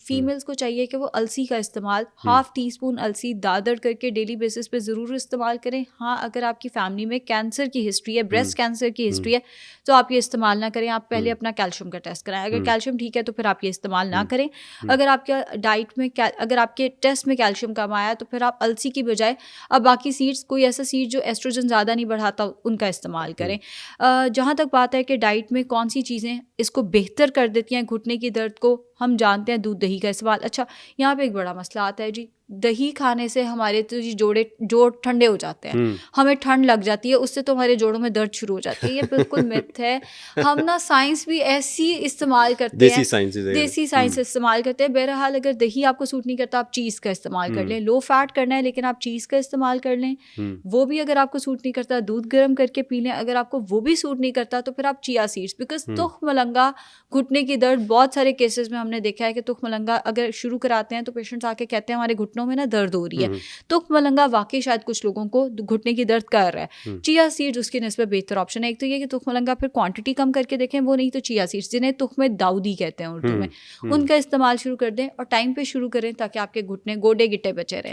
Females को चाहिए कि वो अलसी का इस्तेमाल 1/2 टीस्पून अलसी दादर करके डेली बेसिस पे ज़रूर इस्तेमाल करें। हाँ, अगर आपकी फैमिली में कैंसर की हिस्ट्री है, ब्रेस्ट कैंसर की हिस्ट्री है, तो आप ये इस्तेमाल ना करें। आप पहले अपना कैल्शियम का टेस्ट कराएं। अगर कैल्शियम ठीक है तो फिर आप ये इस्तेमाल ना करें। अगर आपके डाइट में अगर आपके टेस्ट में कैल्शियम कम आया तो फिर आप अलसी की बजाय अब बाकी सीड्स, कोई ऐसा सीड जो एस्ट्रोजन ज़्यादा नहीं बढ़ाता, उनका इस्तेमाल करें। जहाँ तक बात है कि डाइट में कौन सी चीज़ें इसको बेहतर कर देती हैं घुटने की दर्द को, हम जानते हैं दूध दही का इस्तेमाल। अच्छा, यहाँ पे एक बड़ा मसला आता है जी, दही खाने से हमारे तो जी जोड़ ठंडे हो जाते हैं, हमें ठंड लग जाती है, उससे तो हमारे जोड़ों में दर्द शुरू हो जाती है। ये बिल्कुल मिथ है। हम ना साइंस भी ऐसी इस्तेमाल करते हैं, देसी साइंस इस्तेमाल करते हैं। बहरहाल अगर दही आपको सूट नहीं करता, आप चीज़ का इस्तेमाल कर लें। लो फैट करना है लेकिन आप चीज़ का इस्तेमाल कर लें। वो भी अगर आपको सूट नहीं करता, दूध गर्म करके पी लें। अगर आपको वो भी सूट नहीं करता तो फिर आप चिया सीड्स, बिकॉज तुख मलंगा घुटने की दर्द, बहुत सारे केसेस में हमने देखा है कि तुख मलंगा अगर शुरू कराते हैं तो पेशेंट्स आके कहते हैं हमारे घुटनों में ना दर्द हो रही है। तुख मलंगा वाकई शायद कुछ लोगों को घुटने की दर्द कर रहा है। चिया सीड्स उसकी निस्बत बेहतर ऑप्शन है। एक तो ये कि तुख मलंगा फिर क्वांटिटी कम करके देखें, वो नहीं तो चिया सीड्स, जिन्हें तुख में दाऊदी कहते हैं उर्दू में, उनका इस्तेमाल शुरू कर दें और टाइम पे शुरू करें ताकि आपके घुटने गोडे गिट्टे बचे रहें।